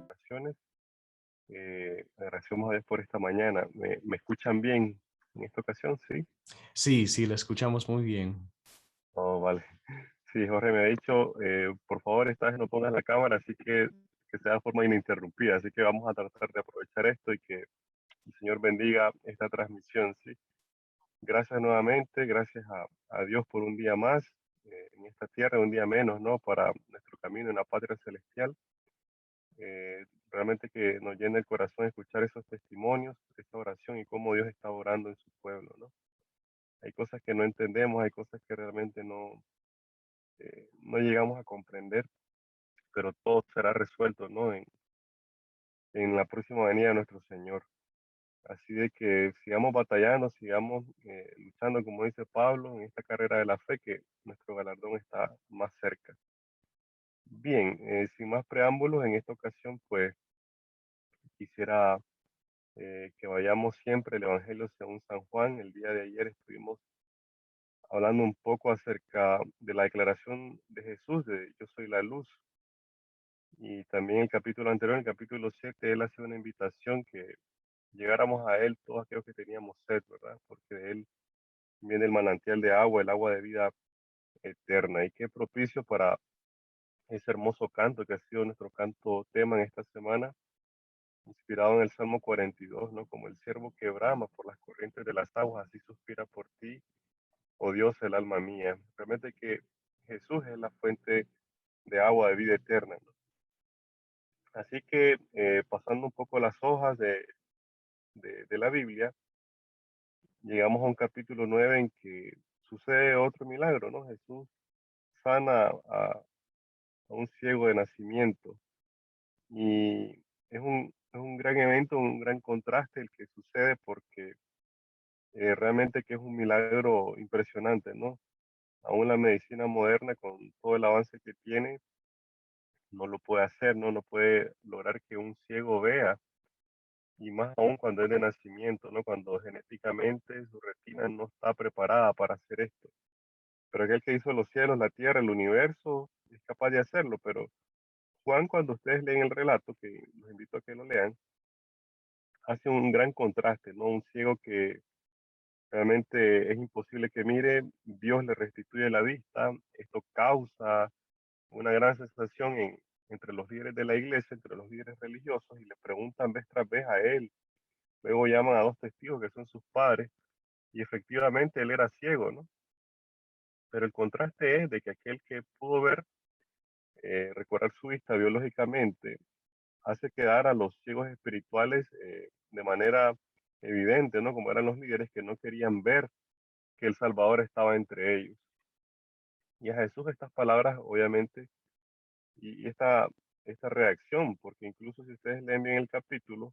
Oraciones. Agradecemos a Dios por esta mañana. ¿Me escuchan bien en esta ocasión? Sí. Sí, sí, la escuchamos muy bien. Oh, vale. Sí, Jorge me ha dicho, por favor, esta vez no pongas la cámara, así que sea de forma ininterrumpida. Así que vamos a tratar de aprovechar esto y que el Señor bendiga esta transmisión. Sí. Gracias nuevamente, gracias a Dios por un día más en esta tierra, un día menos, ¿no? Para nuestro camino en la patria celestial. Realmente que nos llena el corazón escuchar esos testimonios, esta oración y cómo Dios está orando en su pueblo, ¿no? Hay cosas que no entendemos, hay cosas que realmente no llegamos a comprender, pero todo será resuelto, ¿no? En la próxima venida de nuestro Señor. Así de que sigamos batallando, sigamos luchando, como dice Pablo, en esta carrera de la fe, que nuestro galardón está más cerca. Bien, sin más preámbulos, en esta ocasión, pues quisiera que vayamos siempre el Evangelio según San Juan. El día de ayer estuvimos hablando un poco acerca de la declaración de Jesús, de yo soy la luz. Y también el capítulo anterior, el capítulo 7, él hace una invitación que llegáramos a él todos aquellos que teníamos sed, ¿verdad? Porque de él viene el manantial de agua, el agua de vida eterna. Y qué propicio para ese hermoso canto que ha sido nuestro canto tema en esta semana, inspirado en el Salmo 42, ¿no? Como el siervo que brama por las corrientes de las aguas, así suspira por ti, oh Dios, el alma mía. Realmente que Jesús es la fuente de agua de vida eterna, ¿no? Así que pasando un poco las hojas de la Biblia, llegamos a un capítulo 9 en que sucede otro milagro, ¿no? Jesús sana a un ciego de nacimiento y es un gran evento, un gran contraste el que sucede porque realmente que es un milagro impresionante, ¿no? Aún la medicina moderna con todo el avance que tiene no lo puede hacer, ¿no? No puede lograr que un ciego vea y más aún cuando es de nacimiento, ¿no? Cuando genéticamente su retina no está preparada para hacer esto. Pero aquel que hizo los cielos, la tierra, el universo, es capaz de hacerlo. Pero Juan, cuando ustedes leen el relato, que los invito a que lo lean, hace un gran contraste, ¿no? Un ciego que realmente es imposible que mire, Dios le restituye la vista. Esto causa una gran sensación entre los líderes de la iglesia, entre los líderes religiosos, y le preguntan vez tras vez a él. Luego llaman a dos testigos que son sus padres, y efectivamente él era ciego, ¿no? Pero el contraste es de que aquel que pudo ver, recobrar su vista biológicamente, hace quedar a los ciegos espirituales de manera evidente, ¿no? Como eran los líderes que no querían ver que el Salvador estaba entre ellos. Y a Jesús estas palabras, obviamente, y esta reacción, porque incluso si ustedes leen bien el capítulo,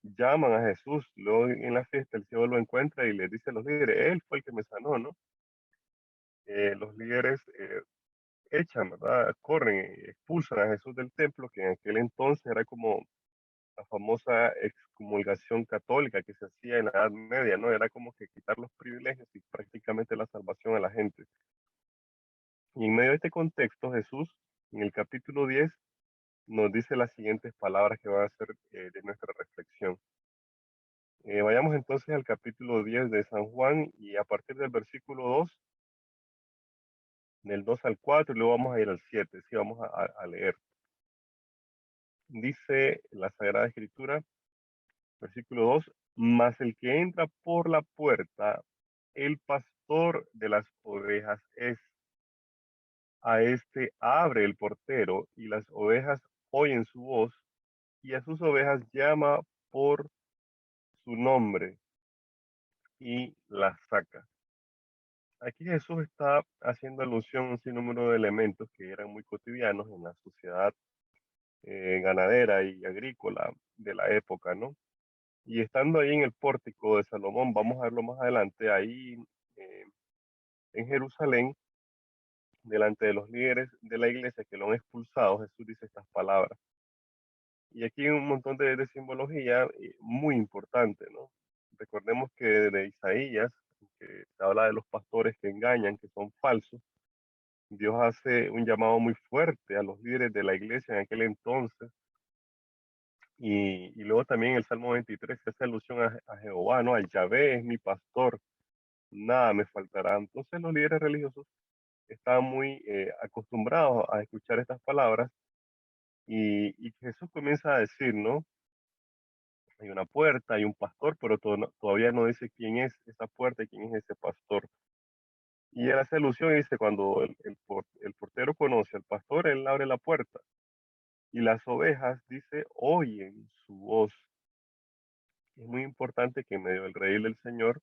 llaman a Jesús, luego en la fiesta el ciego lo encuentra y le dice a los líderes, él fue el que me sanó, ¿no? Los líderes echan, ¿verdad? Corren, expulsan a Jesús del templo, que en aquel entonces era como la famosa excomulgación católica que se hacía en la Edad Media, ¿no? Era como que quitar los privilegios y prácticamente la salvación a la gente. Y en medio de este contexto, Jesús, en el capítulo 10, nos dice las siguientes palabras que van a ser de nuestra reflexión. Vayamos entonces al capítulo 10 de San Juan y a partir del versículo 2, del 2 al 4, y luego vamos a ir al 7, sí, vamos a leer. Dice la Sagrada Escritura, versículo 2, mas el que entra por la puerta, el pastor de las ovejas es. A este abre el portero y las ovejas oyen su voz y a sus ovejas llama por su nombre y las saca. Aquí Jesús está haciendo alusión a un sinnúmero de elementos que eran muy cotidianos en la sociedad ganadera y agrícola de la época, ¿no? Y estando ahí en el pórtico de Salomón, vamos a verlo más adelante, ahí eh, en Jerusalén, delante de los líderes de la iglesia que lo han expulsado, Jesús dice estas palabras. Y aquí hay un montón de simbología muy importante, ¿no? Recordemos que de Isaías, que se habla de los pastores que engañan, que son falsos. Dios hace un llamado muy fuerte a los líderes de la iglesia en aquel entonces. Y luego también el Salmo 23 que hace alusión a Jehová, ¿no? Al Yahvé es mi pastor, nada me faltará. Entonces los líderes religiosos estaban muy acostumbrados a escuchar estas palabras y Jesús comienza a decir, ¿no? Hay una puerta, hay un pastor, pero todavía no dice quién es esa puerta y quién es ese pastor. Y él hace alusión y dice, cuando el portero conoce al pastor, él abre la puerta. Y las ovejas, dice, oyen su voz. Es muy importante que en medio del redil del Señor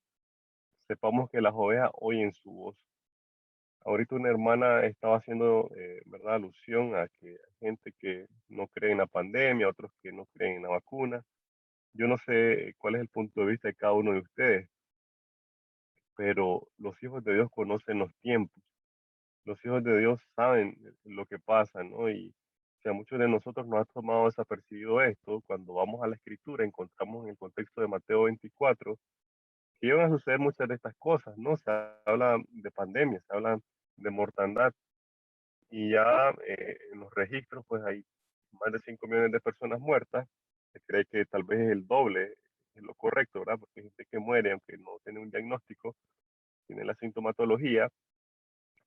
sepamos que las ovejas oyen su voz. Ahorita una hermana estaba haciendo, ¿verdad?, alusión a que hay gente que no cree en la pandemia, otros que no creen en la vacuna. Yo no sé cuál es el punto de vista de cada uno de ustedes, pero los hijos de Dios conocen los tiempos. Los hijos de Dios saben lo que pasa, ¿no? Y si a muchos de nosotros nos ha tomado desapercibido esto, cuando vamos a la escritura encontramos en el contexto de Mateo 24 que iban a suceder muchas de estas cosas, ¿no? Se habla de pandemia, se habla de mortandad y ya en los registros pues hay más de 5 millones de personas muertas. Se cree que tal vez es el doble, es lo correcto, ¿verdad? Porque hay gente que muere aunque no tiene un diagnóstico, tiene la sintomatología,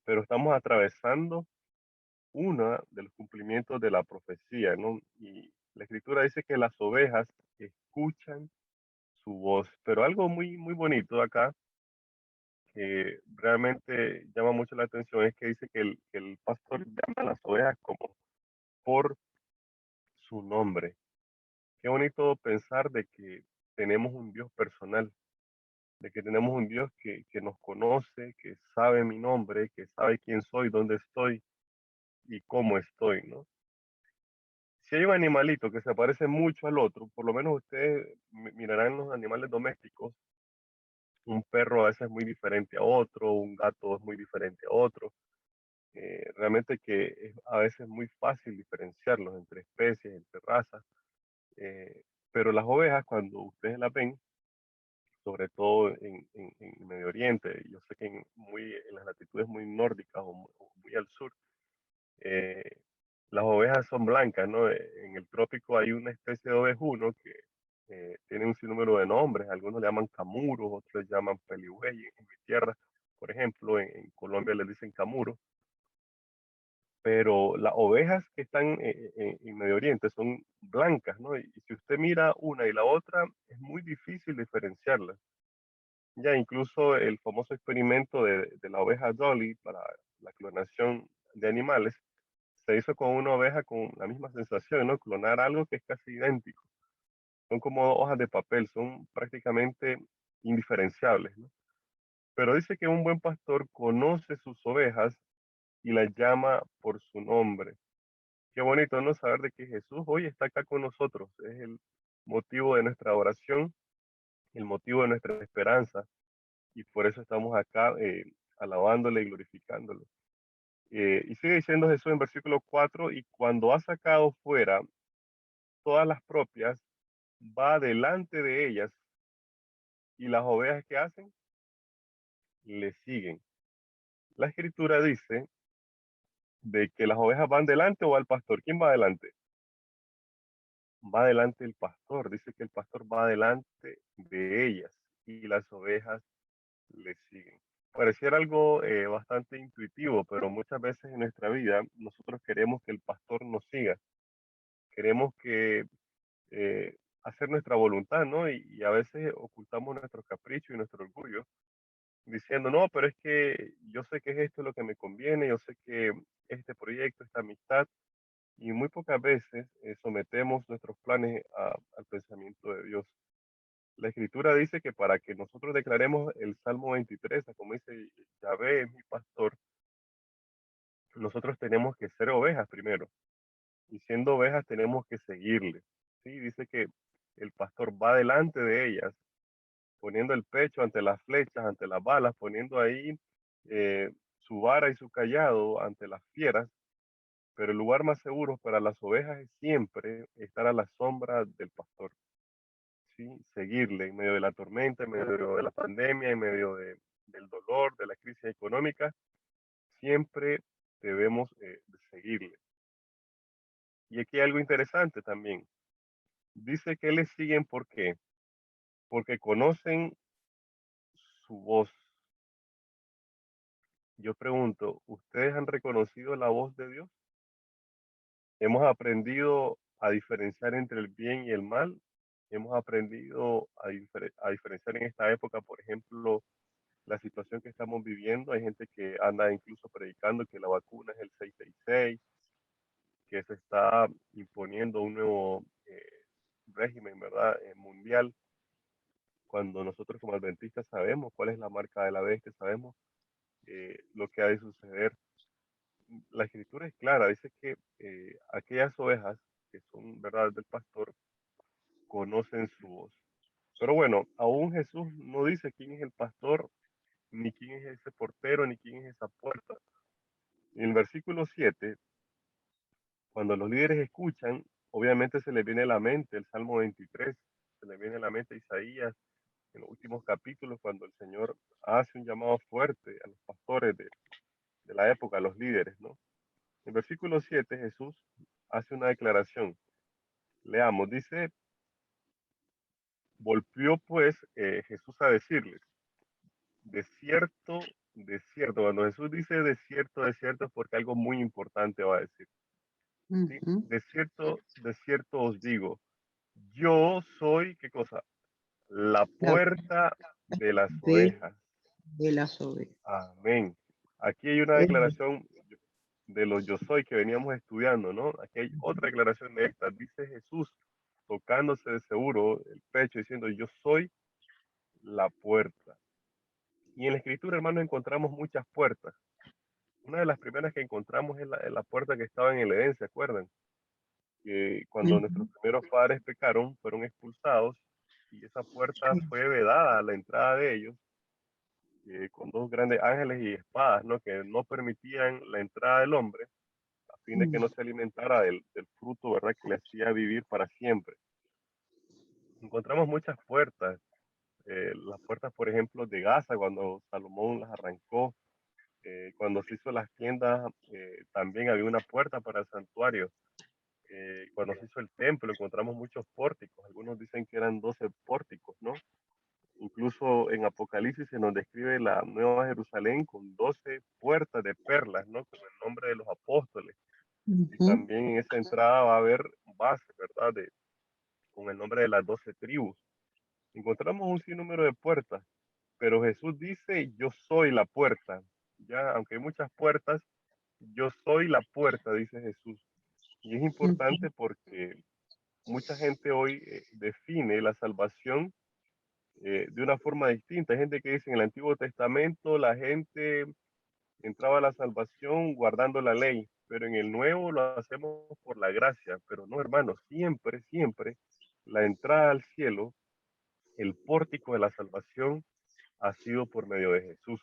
pero estamos atravesando uno de los cumplimientos de la profecía, ¿no? Y la escritura dice que las ovejas escuchan su voz, pero algo muy, muy bonito acá que realmente llama mucho la atención es que dice que el pastor llama a las ovejas como por su nombre. Qué bonito pensar de que tenemos un Dios personal, de que tenemos un Dios que nos conoce, que sabe mi nombre, que sabe quién soy, dónde estoy y cómo estoy, ¿no? Si hay un animalito que se parece mucho al otro, por lo menos ustedes mirarán los animales domésticos, un perro a veces es muy diferente a otro, un gato es muy diferente a otro, realmente que es a veces muy fácil diferenciarlos entre especies, entre razas, eh, pero las ovejas cuando ustedes las ven, sobre todo en Medio Oriente, yo sé que en las latitudes muy nórdicas o muy al sur, eh, las ovejas son blancas, ¿no? En el trópico hay una especie de ovejuno que tiene un sinnúmero de nombres, algunos le llaman camuros, otros le llaman peligüey en mi tierra, por ejemplo, en Colombia les dicen camuro, pero las ovejas que están en Medio Oriente son blancas, ¿no? Y si usted mira una y la otra, es muy difícil diferenciarlas. Ya incluso el famoso experimento de la oveja Dolly para la clonación de animales se hizo con una oveja con la misma sensación, ¿no? Clonar algo que es casi idéntico. Son como hojas de papel, son prácticamente indiferenciables, ¿no? Pero dice que un buen pastor conoce sus ovejas y las llama por su nombre. Qué bonito, ¿no? Saber de que Jesús hoy está acá con nosotros. Es el motivo de nuestra oración, el motivo de nuestra esperanza. Y por eso estamos acá alabándole y glorificándole. Y sigue diciendo Jesús en versículo 4, y cuando ha sacado fuera todas las propias, va delante de ellas, y las ovejas que hacen, le siguen. La escritura dice de que las ovejas van delante o va el pastor. ¿Quién va delante? Va delante el pastor. Dice que el pastor va delante de ellas y las ovejas le siguen. Pareciera algo bastante intuitivo, pero muchas veces en nuestra vida nosotros queremos que el pastor nos siga. Queremos que hacer nuestra voluntad, ¿no? Y a veces ocultamos nuestro capricho y nuestro orgullo diciendo, no, pero es que yo sé que es esto lo que me conviene, yo sé que este proyecto, esta amistad, y muy pocas veces sometemos nuestros planes al pensamiento de Dios. La escritura dice que para que nosotros declaremos el Salmo 23, como dice, Yahvé es mi pastor, nosotros tenemos que ser ovejas primero. Y siendo ovejas tenemos que seguirle. ¿Sí? Dice que el pastor va delante de ellas, poniendo el pecho ante las flechas, ante las balas, poniendo ahí su vara y su callado ante las fieras. Pero el lugar más seguro para las ovejas es siempre estar a la sombra del pastor. ¿sí? Seguirle en medio de la tormenta, en medio de la pandemia, en medio del dolor, de la crisis económica, siempre debemos de seguirle. Y aquí hay algo interesante también. Dice que le siguen, ¿por qué? Porque conocen su voz. Yo pregunto, ¿ustedes han reconocido la voz de Dios? ¿Hemos aprendido a diferenciar entre el bien y el mal? ¿Hemos aprendido a diferenciar en esta época, por ejemplo, la situación que estamos viviendo? Hay gente que anda incluso predicando que la vacuna es el 666, que se está imponiendo un nuevo régimen, ¿verdad? Mundial, cuando nosotros como adventistas sabemos cuál es la marca de la bestia, sabemos lo que ha de suceder. La escritura es clara, dice que aquellas ovejas que son verdad del pastor conocen su voz. Pero bueno, aún Jesús no dice quién es el pastor, ni quién es ese portero, ni quién es esa puerta. En el versículo 7, cuando los líderes escuchan, obviamente se les viene a la mente el Salmo 23, se les viene a la mente Isaías, en los últimos capítulos, cuando el Señor hace un llamado fuerte a los pastores de la época, a los líderes, ¿no? En el versículo 7, Jesús hace una declaración. Leamos, dice, volvió pues Jesús a decirles, de cierto, cuando Jesús dice de cierto es porque algo muy importante va a decir. ¿Sí? Ujú. De cierto os digo, yo soy, ¿qué cosa? La La puerta de las puerta ovejas. de las ovejas. Amén. Aquí hay una Es declaración de los yo soy que veníamos estudiando, ¿no? Aquí hay otra declaración de esta. Dice Jesús tocándose de seguro el pecho diciendo yo soy la puerta. Y en la escritura, hermano, encontramos muchas puertas. Una de las primeras que encontramos es la puerta que estaba en el Edén, ¿se acuerdan? Que cuando nuestros ujú, primeros padres pecaron, fueron expulsados y esa puerta fue vedada a la entrada de ellos con dos grandes ángeles y espadas, ¿no? Que no permitían la entrada del hombre a fin de que no se alimentara del fruto, ¿verdad? Que le hacía vivir para siempre. Encontramos muchas puertas, las puertas, por ejemplo, de Gaza, cuando Salomón las arrancó, cuando se hizo las tiendas, también había una puerta para el santuario. Cuando se hizo el templo, encontramos muchos pórticos. Algunos dicen que eran 12 pórticos, ¿no? Incluso en Apocalipsis se nos describe la Nueva Jerusalén con 12 puertas de perlas, ¿no? Con el nombre de los apóstoles. Y ujú, también en esa entrada va a haber bases, ¿verdad? Con el nombre de las 12 tribus. Encontramos un sinnúmero de puertas, pero Jesús dice, yo soy la puerta. Ya, aunque hay muchas puertas, yo soy la puerta, dice Jesús. Y es ujú, importante porque mucha gente hoy define la salvación de una forma distinta. Hay gente que dice en el Antiguo Testamento la gente entraba a la salvación guardando la ley, pero en el Nuevo lo hacemos por la gracia. Pero no, hermanos, siempre, siempre la entrada al cielo, el pórtico de la salvación ha sido por medio de Jesús.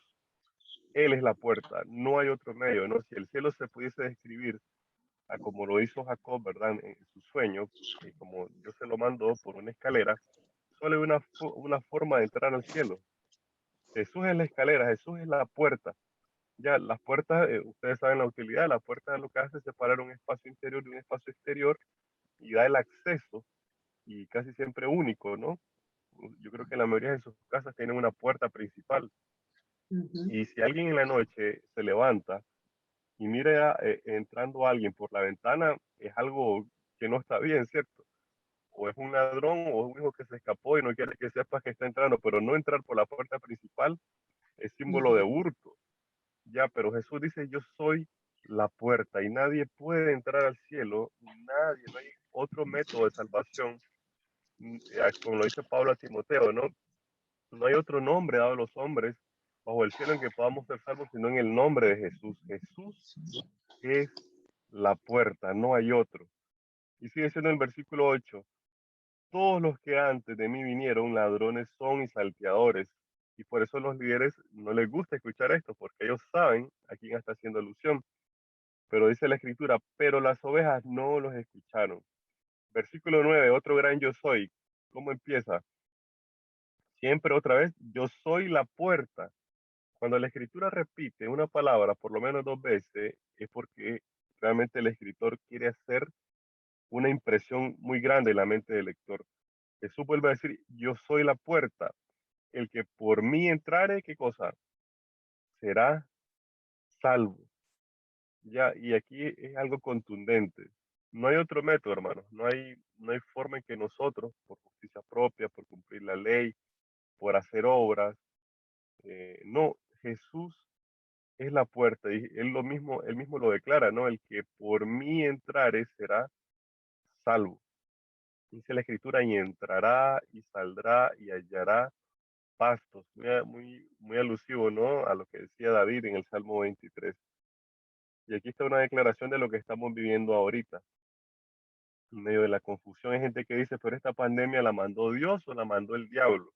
Él es la puerta, no hay otro medio, ¿no? Si el cielo se pudiese describir a como lo hizo Jacob, ¿verdad? En su sueño, como Dios se lo mandó por una escalera, solo hay una forma de entrar al cielo. Jesús es la escalera, Jesús es la puerta. Ya, las puertas, ustedes saben la utilidad, la puerta lo que hace es separar un espacio interior de un espacio exterior y da el acceso, y casi siempre único, ¿no? Yo creo que la mayoría de sus casas tienen una puerta principal. ujú, Y si alguien en la noche se levanta y mira entrando alguien por la ventana, es algo que no está bien, ¿cierto? O es un ladrón o es un hijo que se escapó y no quiere que sepas que está entrando, pero no entrar por la puerta principal es símbolo de ujú, hurto. Ya, pero Jesús dice, yo soy la puerta y nadie puede entrar al cielo, nadie, no hay otro método de salvación, como lo dice Pablo a Timoteo, ¿no? No hay otro nombre dado a los hombres bajo el cielo en que podamos ser salvos, sino en el nombre de Jesús. Jesús es la puerta, no hay otro. Y sigue siendo el versículo 8. Todos los que antes de mí vinieron, ladrones son y salteadores. Y por eso los líderes no les gusta escuchar esto, porque ellos saben a quién está haciendo alusión. Pero dice la escritura, pero las ovejas no los escucharon. Versículo 9, otro gran yo soy. ¿Cómo empieza? Siempre otra vez, yo soy la puerta. Cuando la escritura repite una palabra por lo menos 2 veces, es porque realmente el escritor quiere hacer una impresión muy grande en la mente del lector. Jesús vuelve a decir, yo soy la puerta. El que por mí entrare, ¿qué cosa? Será salvo. Ya, y aquí es algo contundente. No hay otro método, hermanos. No hay forma en que nosotros, por justicia propia, por cumplir la ley, por hacer obras, no, Jesús es la puerta y él mismo lo declara, ¿no? El que por mí entrare será salvo. Dice la escritura, y entrará y saldrá y hallará pastos. Muy alusivo, ¿no? A lo que decía David en el Salmo 23. Y aquí está una declaración de lo que estamos viviendo ahorita. En medio de la confusión hay gente que dice, pero esta pandemia la mandó Dios o la mandó el diablo.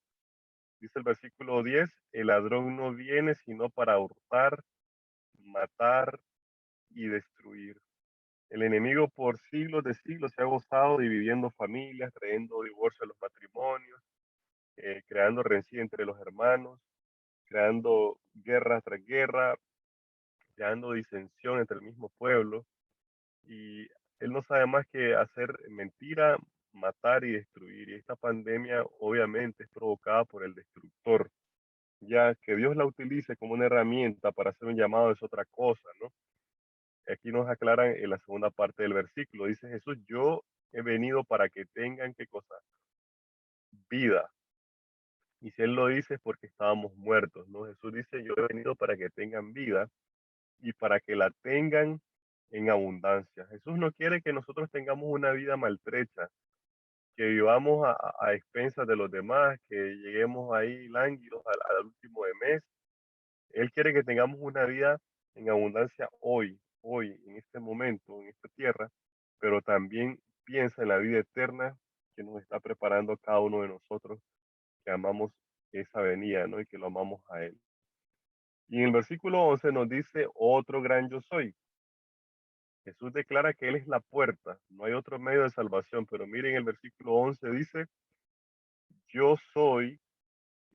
Dice el versículo 10, el ladrón no viene sino para hurtar, matar y destruir. El enemigo por siglos de siglos se ha gozado dividiendo familias, trayendo divorcio a los matrimonios, creando rencilla entre los hermanos, creando guerra tras guerra, creando disensión entre el mismo pueblo. Y él no sabe más que hacer mentira, matar y destruir. Y esta pandemia obviamente es provocada por el destructor. Ya que Dios la utilice como una herramienta para hacer un llamado es otra cosa, ¿no? Aquí nos aclaran en la segunda parte del versículo. Dice Jesús, yo he venido para que tengan, ¿qué cosa? Vida. Y si Él lo dice es porque estábamos muertos, ¿no? Jesús dice, yo he venido para que tengan vida y para que la tengan en abundancia. Jesús no quiere que nosotros tengamos una vida maltrecha, que vivamos a expensas de los demás, que lleguemos ahí lánguidos al último de mes. Él quiere que tengamos una vida en abundancia hoy, en este momento, en esta tierra, pero también piensa en la vida eterna que nos está preparando cada uno de nosotros, que amamos esa venida, ¿no? Y que lo amamos a Él. Y en el versículo 11 nos dice, otro gran yo soy. Jesús declara que Él es la puerta, no hay otro medio de salvación, pero miren el versículo 11 dice, yo soy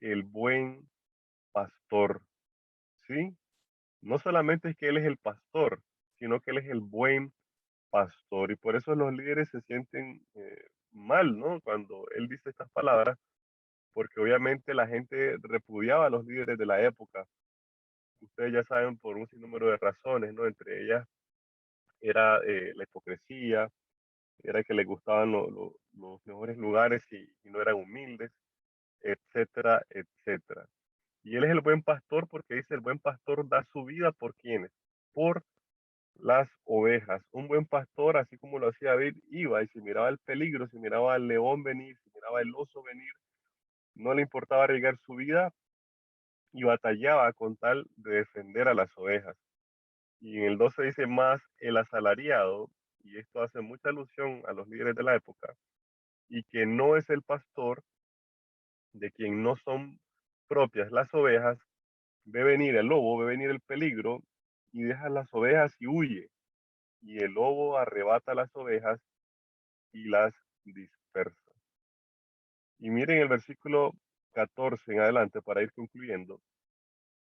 el buen pastor, ¿sí? No solamente es que Él es el pastor, sino que Él es el buen pastor. Y por eso los líderes se sienten mal, ¿no? Cuando Él dice estas palabras, porque obviamente la gente repudiaba a los líderes de la época. Ustedes ya saben por un sinnúmero de razones, ¿no? Entre ellas era la hipocresía, era que les gustaban los mejores lugares y no eran humildes, etcétera, etcétera. Y Él es el buen pastor porque dice, el buen pastor da su vida por quienes, por las ovejas. Un buen pastor, así como lo hacía David, iba y si miraba el peligro, si miraba al león venir, si miraba el oso venir, no le importaba arriesgar su vida y batallaba con tal de defender a las ovejas. Y en el 12 dice más el asalariado, y esto hace mucha alusión a los líderes de la época, y que no es el pastor de quien no son propias las ovejas, ve venir el lobo, ve venir el peligro y deja las ovejas y huye. Y el lobo arrebata las ovejas y las dispersa. Y miren el versículo 14 en adelante para ir concluyendo.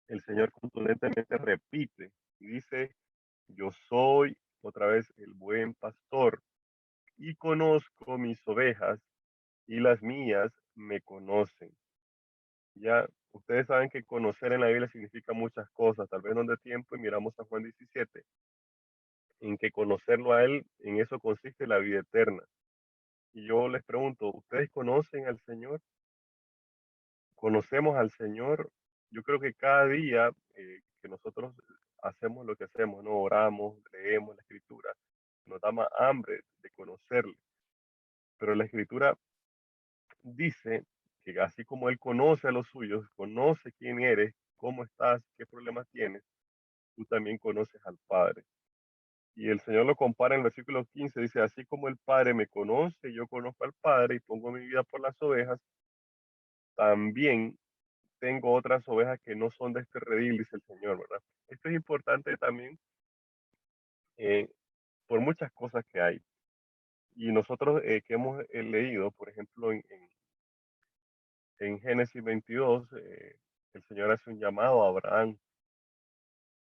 El Señor contundentemente repite y dice, yo soy otra vez el buen pastor y conozco mis ovejas y las mías me conocen. Ya ustedes saben que conocer en la Biblia significa muchas cosas, tal vez no de tiempo y miramos a Juan 17, en que conocerlo a Él, en eso consiste la vida eterna. Y yo les pregunto, ¿ustedes conocen al Señor? ¿Conocemos al Señor? Yo creo que cada día que nosotros hacemos lo que hacemos, no oramos, leemos la Escritura, nos da más hambre de conocerle. Pero la Escritura dice que así como Él conoce a los suyos, conoce quién eres, cómo estás, qué problemas tienes, tú también conoces al Padre. Y el Señor lo compara en el versículo 15, dice, así como el Padre me conoce, yo conozco al Padre y pongo mi vida por las ovejas, también tengo otras ovejas que no son de este redil, dice el Señor, ¿verdad? Esto es importante también por muchas cosas que hay. Y nosotros que hemos leído, por ejemplo, en Génesis 22, el Señor hace un llamado a Abraham.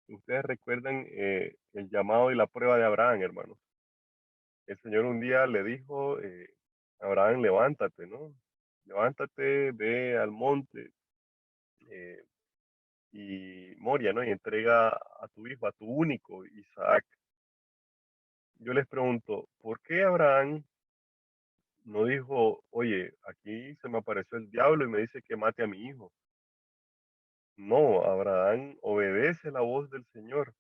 Ustedes recuerdan el llamado y la prueba de Abraham, hermanos. El Señor un día le dijo, Abraham, levántate, ¿no? Levántate, ve al monte eh, y Moria, ¿no? Y entrega a tu hijo, a tu único Isaac. Yo les pregunto, ¿por qué Abraham no dijo, oye, aquí se me apareció el diablo y me dice que mate a mi hijo? No, Abraham obedece la voz del Señor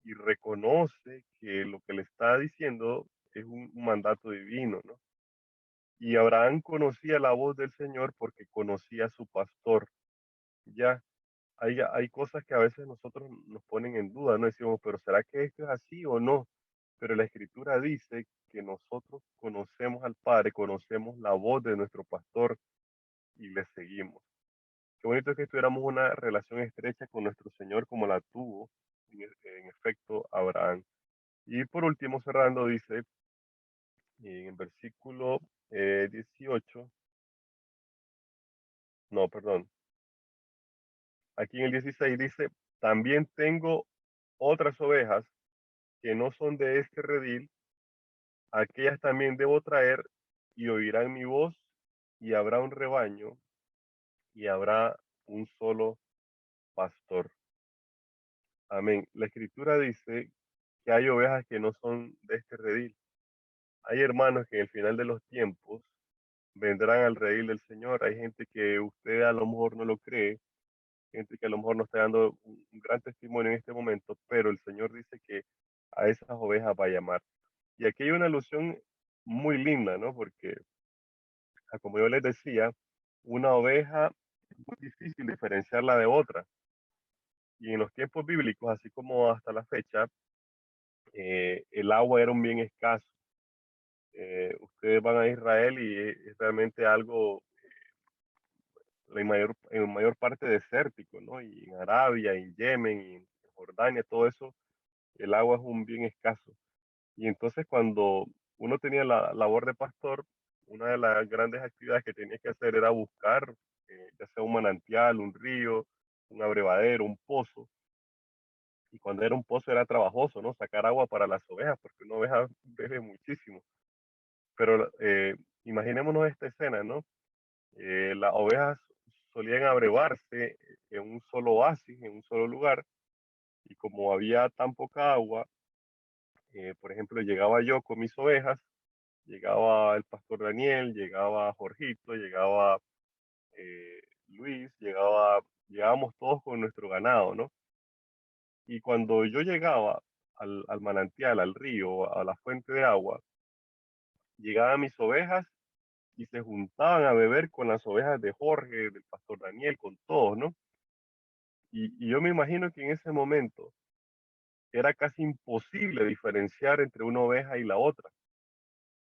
y reconoce que lo que le está diciendo es un mandato divino, ¿no? Y Abraham conocía la voz del Señor porque conocía a su pastor. Ya hay cosas que a veces nosotros nos ponen en duda, ¿no? Decimos, pero ¿será que esto es así o no? Pero la Escritura dice que nosotros conocemos al Padre, conocemos la voz de nuestro pastor y le seguimos. Qué bonito es que tuviéramos una relación estrecha con nuestro Señor como la tuvo, en efecto, Abraham. Y por último, cerrando, dice en el versículo 18, no, perdón, aquí en el 16 dice, también tengo otras ovejas que no son de este redil, aquellas también debo traer y oirán mi voz y habrá un rebaño y habrá un solo pastor. Amén. La escritura dice que hay ovejas que no son de este redil. Hay hermanos que en el final de los tiempos vendrán al redil del Señor. Hay gente que usted a lo mejor no lo cree, gente que a lo mejor no está dando un gran testimonio en este momento, pero el Señor dice que a esas ovejas va a llamar. Y aquí hay una alusión muy linda, ¿no? Porque, como yo les decía, una oveja es muy difícil diferenciarla de otra. Y en los tiempos bíblicos, así como hasta la fecha, el agua era un bien escaso. Ustedes van a Israel y es realmente algo en mayor parte desértico, ¿no? Y en Arabia, en Yemen, y en Jordania, todo eso, el agua es un bien escaso. Y entonces cuando uno tenía la labor de pastor, una de las grandes actividades que tenía que hacer era buscar, ya sea un manantial, un río, un abrevadero, un pozo. Y cuando era un pozo era trabajoso, ¿no? Sacar agua para las ovejas, porque una oveja bebe muchísimo. Pero imaginémonos esta escena, ¿no? Las ovejas solían abrevarse en un solo oasis, en un solo lugar, y como había tan poca agua, por ejemplo, llegaba yo con mis ovejas, llegaba el pastor Daniel, llegaba Jorgito, llegaba Luis, llegábamos todos con nuestro ganado, ¿no? Y cuando yo llegaba al manantial, al río, a la fuente de agua, llegaban mis ovejas y se juntaban a beber con las ovejas de Jorge, del pastor Daniel, con todos, ¿no? Y yo me imagino que en ese momento era casi imposible diferenciar entre una oveja y la otra.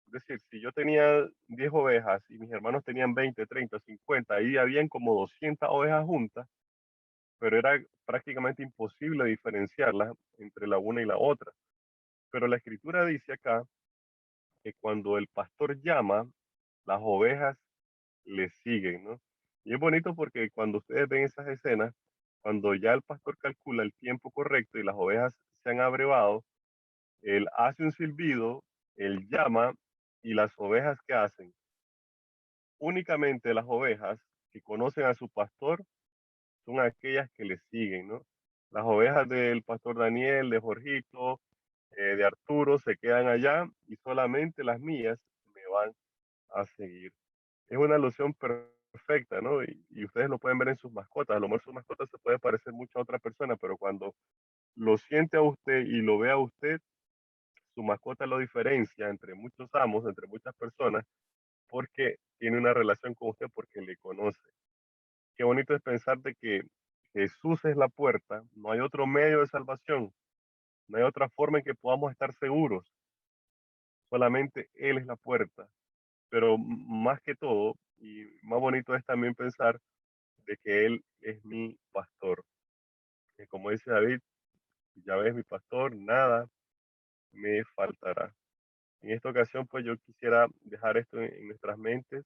Es decir, si yo tenía 10 ovejas y mis hermanos tenían 20, 30, 50, ahí habían como 200 ovejas juntas, pero era prácticamente imposible diferenciarlas entre la una y la otra. Pero la escritura dice acá que cuando el pastor llama, las ovejas le siguen, ¿no? Y es bonito porque cuando ustedes ven esas escenas, cuando ya el pastor calcula el tiempo correcto y las ovejas se han abrevado, él hace un silbido, él llama y las ovejas que hacen, únicamente las ovejas que conocen a su pastor son aquellas que le siguen, ¿no? Las ovejas del pastor Daniel, de Jorgito, de Arturo se quedan allá y solamente las mías me van a seguir. Es una alusión perfecta, ¿no? Y ustedes lo pueden ver en sus mascotas. A lo mejor sus mascotas se puede parecer mucho a otra persona, pero cuando lo siente a usted y lo ve a usted, su mascota lo diferencia entre muchos amos, entre muchas personas, porque tiene una relación con usted, porque le conoce. Qué bonito es pensar de que Jesús es la puerta, no hay otro medio de salvación, no hay otra forma en que podamos estar seguros, solamente Él es la puerta. Pero más que todo, y más bonito es también pensar de que Él es mi pastor. Que como dice David, ya ves mi pastor, nada me faltará. En esta ocasión, pues yo quisiera dejar esto en nuestras mentes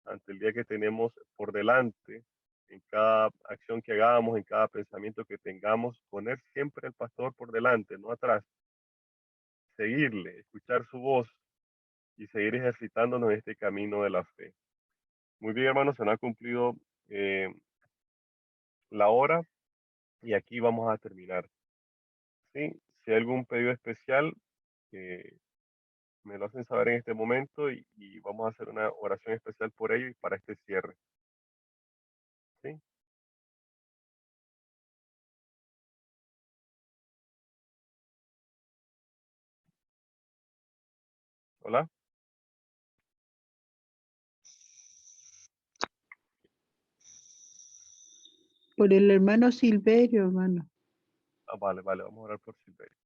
ante el día que tenemos por delante, en cada acción que hagamos, en cada pensamiento que tengamos, poner siempre al pastor por delante, no atrás, seguirle, escuchar su voz y seguir ejercitándonos en este camino de la fe. Muy bien, hermanos, se nos ha cumplido la hora y aquí vamos a terminar. ¿Sí? Si hay algún pedido especial, me lo hacen saber en este momento y vamos a hacer una oración especial por ello y para este cierre. ¿Sí? Hola. Por el hermano Silverio, hermano. Ah, vale, vamos a orar por Silverio.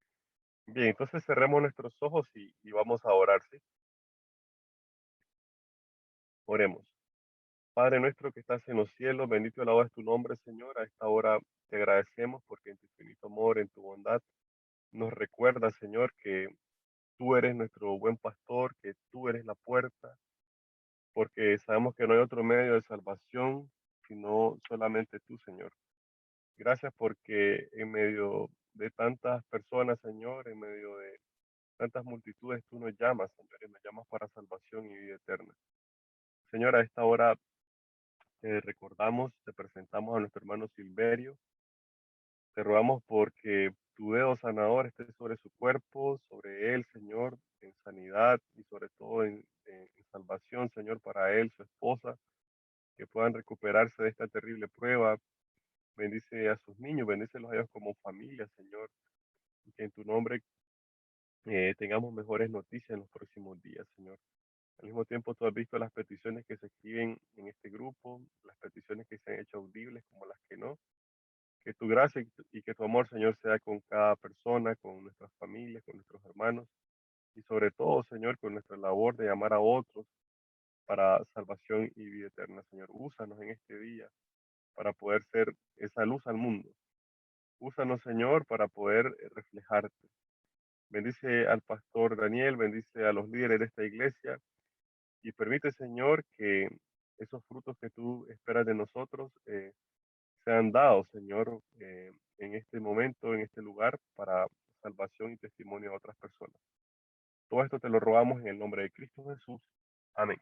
Bien, entonces cerremos nuestros ojos y vamos a orar, ¿sí? Oremos. Padre nuestro que estás en los cielos, bendito y alabado es tu nombre, Señor. A esta hora te agradecemos porque en tu infinito amor, en tu bondad, nos recuerda, Señor, que tú eres nuestro buen pastor, que tú eres la puerta, porque sabemos que no hay otro medio de salvación sino solamente tú, Señor. Gracias porque en medio de tantas personas, Señor, en medio de tantas multitudes, tú nos llamas, Señor, y nos llamas para salvación y vida eterna. Señor, a esta hora te recordamos, te presentamos a nuestro hermano Silverio. Te rogamos porque tu dedo sanador esté sobre su cuerpo, sobre él, Señor, en sanidad y sobre todo en salvación, Señor, para él, su esposa, que puedan recuperarse de esta terrible prueba. Bendice a sus niños, bendícelos a ellos como familia, Señor, y que en tu nombre tengamos mejores noticias en los próximos días, Señor. Al mismo tiempo, tú has visto las peticiones que se escriben en este grupo, las peticiones que se han hecho audibles como las que no. Que tu gracia y que tu amor, Señor, sea con cada persona, con nuestras familias, con nuestros hermanos y sobre todo, Señor, con nuestra labor de llamar a otros para salvación y vida eterna, Señor. Úsanos en este día para poder ser esa luz al mundo. Úsanos, Señor, para poder reflejarte. Bendice al pastor Daniel, bendice a los líderes de esta iglesia y permite, Señor, que esos frutos que tú esperas de nosotros sean dados, Señor, en este momento, en este lugar, para salvación y testimonio a otras personas. Todo esto te lo rogamos en el nombre de Cristo Jesús. Amén.